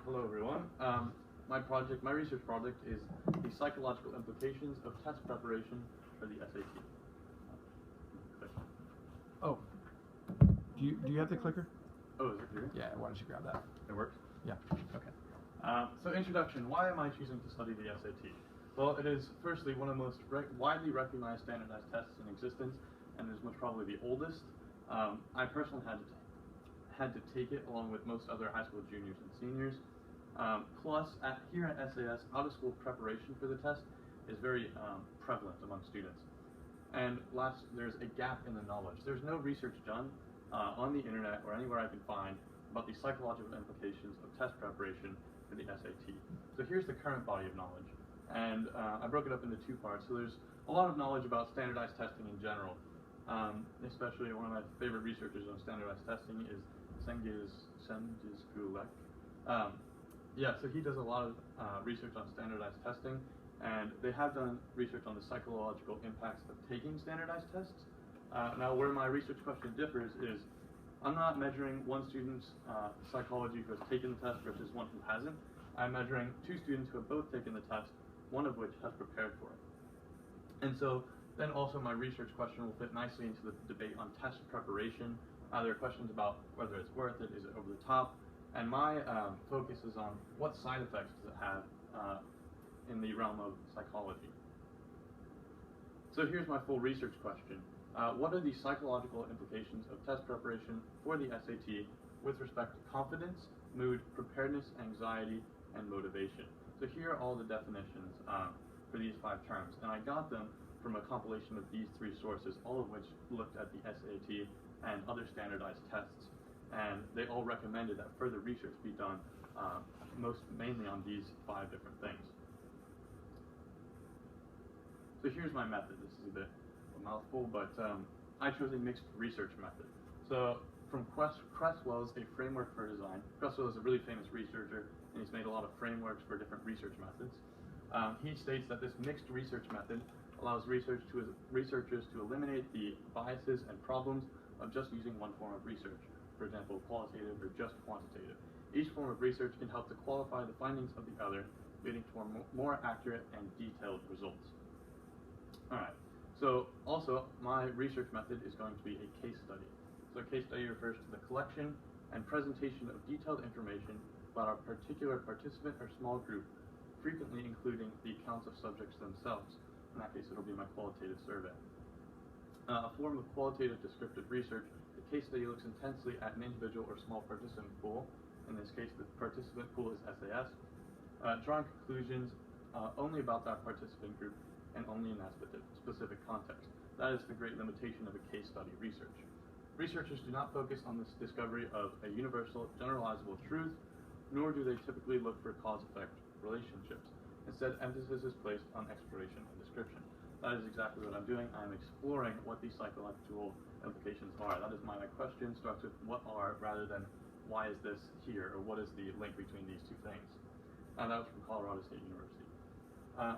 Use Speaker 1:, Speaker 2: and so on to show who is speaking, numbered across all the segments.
Speaker 1: Hello everyone. My research project is the psychological implications of test preparation for the SAT.
Speaker 2: Oh, do you have the clicker?
Speaker 1: Oh, is it here?
Speaker 2: Yeah, why don't you grab that?
Speaker 1: It works?
Speaker 2: Yeah.
Speaker 1: Okay. So introduction, why am I choosing to study the SAT? Well, it is firstly one of the most widely recognized standardized tests in existence, and is most probably the oldest. I personally had to take it along with most other high school juniors and seniors. Plus, here at SAS, out-of-school preparation for the test is very prevalent among students. And last, there's a gap in the knowledge. There's no research done on the internet or anywhere I can find about the psychological implications of test preparation for the SAT. So here's the current body of knowledge. And I broke it up into two parts. So there's a lot of knowledge about standardized testing in general. Especially one of my favorite researchers on standardized testing is Cengiz Gulek. Yeah, so he does a lot of research on standardized testing, and they have done research on the psychological impacts of taking standardized tests. Now, where my research question differs is, I'm not measuring one student's psychology who has taken the test versus one who hasn't. I'm measuring two students who have both taken the test, one of which has prepared for it. And so then also my research question will fit nicely into the debate on test preparation. There are questions about whether it's worth it, is it over the top, and my focus is on what side effects does it have in the realm of psychology. So here's my full research question. What are the psychological implications of test preparation for the SAT with respect to confidence, mood, preparedness, anxiety, and motivation? So here are all the definitions for these 5 terms, and I got them from a compilation of these 3 sources, all of which looked at the SAT and other standardized tests, and they all recommended that further research be done mainly on these 5 different things. So here's my method. This is a bit of a mouthful, but I chose a mixed research method. So from Creswell's A Framework for Design. Creswell is a really famous researcher, and he's made a lot of frameworks for different research methods. He states that this mixed research method allows researchers to eliminate the biases and problems of just using one form of research, for example, qualitative or just quantitative. Each form of research can help to qualify the findings of the other, leading to more accurate and detailed results. Alright, so also my research method is going to be a case study. So a case study refers to the collection and presentation of detailed information about a particular participant or small group, frequently including the accounts of subjects themselves. In that case, it'll be my qualitative survey. A form of qualitative descriptive research, the case study looks intensely at an individual or small participant pool. In this case, the participant pool is SAS, drawing conclusions only about that participant group and only in that specific context. That is the great limitation of a case study research. Researchers do not focus on this discovery of a universal, generalizable truth, nor do they typically look for cause-effect relationships. Instead, emphasis is placed on exploration and description. That is exactly what I'm doing. I'm exploring what these psychological implications are. That is my question starts with what are rather than why is this here, or what is the link between these two things. And that was from Colorado State University.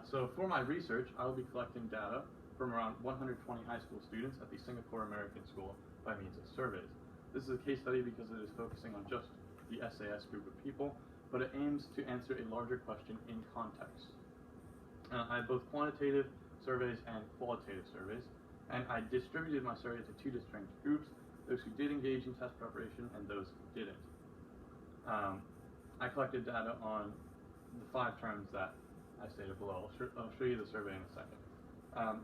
Speaker 1: So for my research, I will be collecting data from around 120 high school students at the Singapore American School by means of surveys. This is a case study because it is focusing on just the SAS group of people, but it aims to answer a larger question in context. I have both quantitative surveys and qualitative surveys, and I distributed my survey to 2 distinct groups, those who did engage in test preparation and those who didn't. I collected data on the 5 terms that I stated below. I'll show you the survey in a second.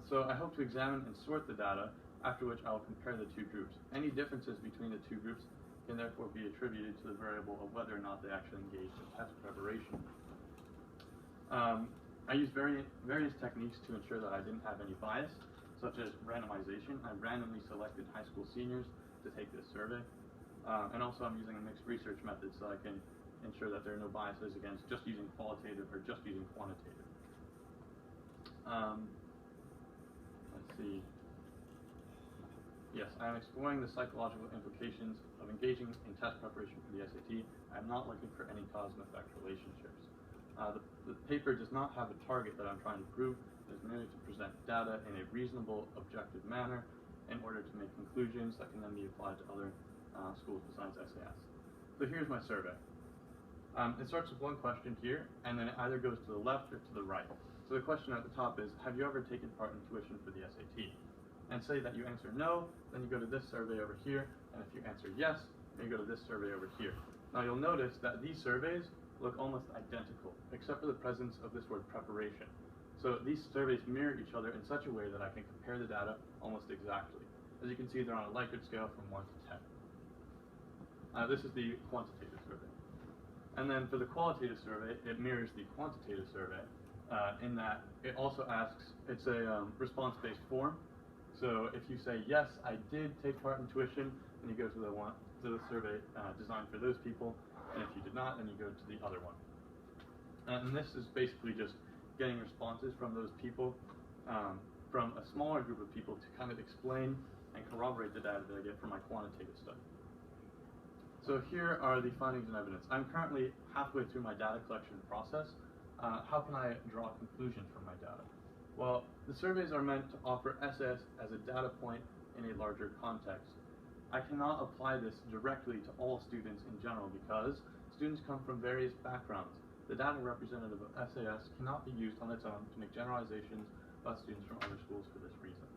Speaker 1: So I hope to examine and sort the data, after which I will compare the 2 groups. Any differences between the 2 groups can therefore be attributed to the variable of whether or not they actually engaged in test preparation. I used various techniques to ensure that I didn't have any bias, such as randomization. I randomly selected high school seniors to take this survey. And also I'm using a mixed research method so I can ensure that there are no biases against just using qualitative or just using quantitative. Let's see. Yes, I am exploring the psychological implications of engaging in test preparation for the SAT. I'm not looking for any cause and effect relationships. The paper does not have a target that I'm trying to prove. It is merely to present data in a reasonable, objective manner in order to make conclusions that can then be applied to other schools besides SAS. So here's my survey. It starts with one question here, and then it either goes to the left or to the right. So the question at the top is, have you ever taken part in tuition for the SAT? And say that you answer no, then you go to this survey over here, and if you answer yes, then you go to this survey over here. Now you'll notice that these surveys look almost identical, except for the presence of this word preparation. So these surveys mirror each other in such a way that I can compare the data almost exactly. As you can see, they're on a Likert scale from 1 to 10. This is the quantitative survey. And then for the qualitative survey, it mirrors the quantitative survey in that it also asks, it's a response-based form. So if you say, yes, I did take part in tuition, then you go to the survey designed for those people. And if you did not, then you go to the other one. And this is basically just getting responses from those people, from a smaller group of people to kind of explain and corroborate the data that I get from my quantitative study. So here are the findings and evidence. I'm currently halfway through my data collection process. How can I draw a conclusion from my data? Well, the surveys are meant to offer SAS as a data point in a larger context. I cannot apply this directly to all students in general because students come from various backgrounds. The data representative of SAS cannot be used on its own to make generalizations about students from other schools for this reason.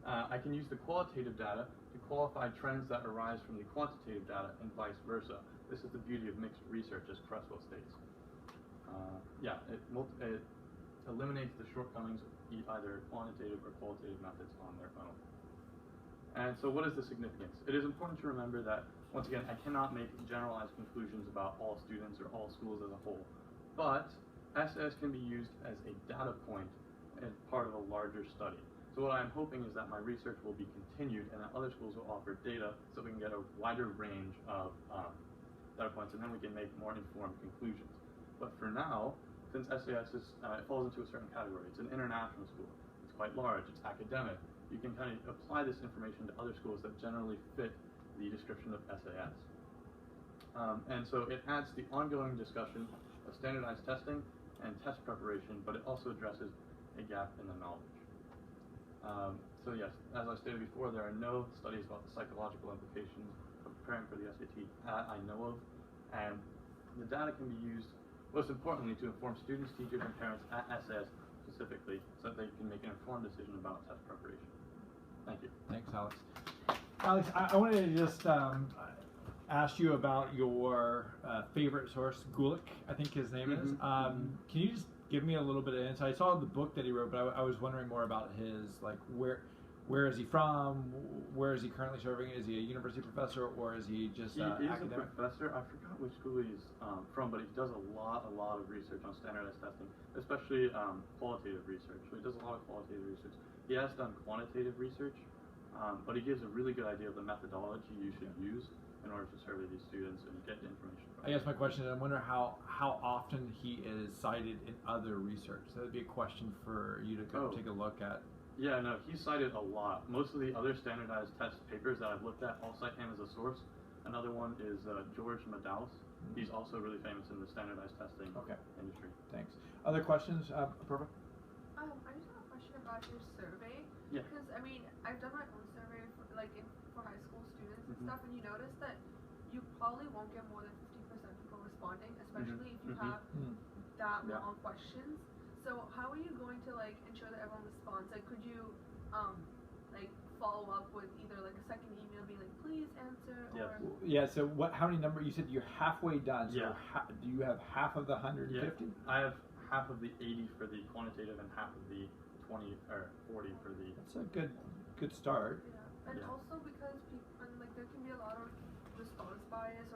Speaker 1: I can use the qualitative data to qualify trends that arise from the quantitative data and vice versa. This is the beauty of mixed research, as Creswell states. It eliminates the shortcomings of either quantitative or qualitative methods on their own. And so what is the significance? It is important to remember that, once again, I cannot make generalized conclusions about all students or all schools as a whole. But SAS can be used as a data point as part of a larger study. So what I'm hoping is that my research will be continued and that other schools will offer data so we can get a wider range of data points, and then we can make more informed conclusions. But for now, since SAS it falls into a certain category, it's an international school, it's quite large, it's academic, you can kind of apply this information to other schools that generally fit the description of SAS. And so it adds the ongoing discussion of standardized testing and test preparation, but it also addresses a gap in the knowledge. So yes, as I stated before, there are no studies about the psychological implications of preparing for the SAT that I know of, and the data can be used, most importantly, to inform students, teachers, and parents at SAS specifically, so that they can make an informed decision about test preparation. Thank you.
Speaker 2: Thanks, Alex. Alex, I wanted to just ask you about your favorite source, Gulick, I think his name is. Can you just give me a little bit of insight? I saw the book that he wrote, but I was wondering more about his, like, where is he from? Where is he currently serving? Is he a university professor, or is he just
Speaker 1: academic?
Speaker 2: He is
Speaker 1: a professor. I forgot which school he's from, but he does a lot of research on standardized testing, especially qualitative research. So he does a lot of qualitative research. He has done quantitative research, but he gives a really good idea of the methodology you should use in order to survey these students and get the information from them.
Speaker 2: I guess my question is, I wonder how often he is cited in other research. So that'd be a question for you to go take a look at.
Speaker 1: Yeah, no, he's cited a lot. Most of the other standardized test papers that I've looked at all cite him as a source. Another one is George Madaus. He's also really famous in the standardized testing industry.
Speaker 2: Thanks. Other questions, Purva?
Speaker 3: I just have a question about your survey.
Speaker 1: Yeah.
Speaker 3: Because, I mean, I've done my own survey for, for high school students and stuff, and you notice that you probably won't get more than 50% people responding, especially if you have that long questions. So how are you going to ensure that everyone responds? Could you follow up with either a second email being please answer, or
Speaker 2: So how many number? You said you're halfway done. So do you have half of the 150?
Speaker 1: Yeah. I have half of the 80 for the quantitative and half of the 20 or 40 for the.
Speaker 2: That's a good start.
Speaker 3: Yeah, and also because people, there can be a lot of response bias.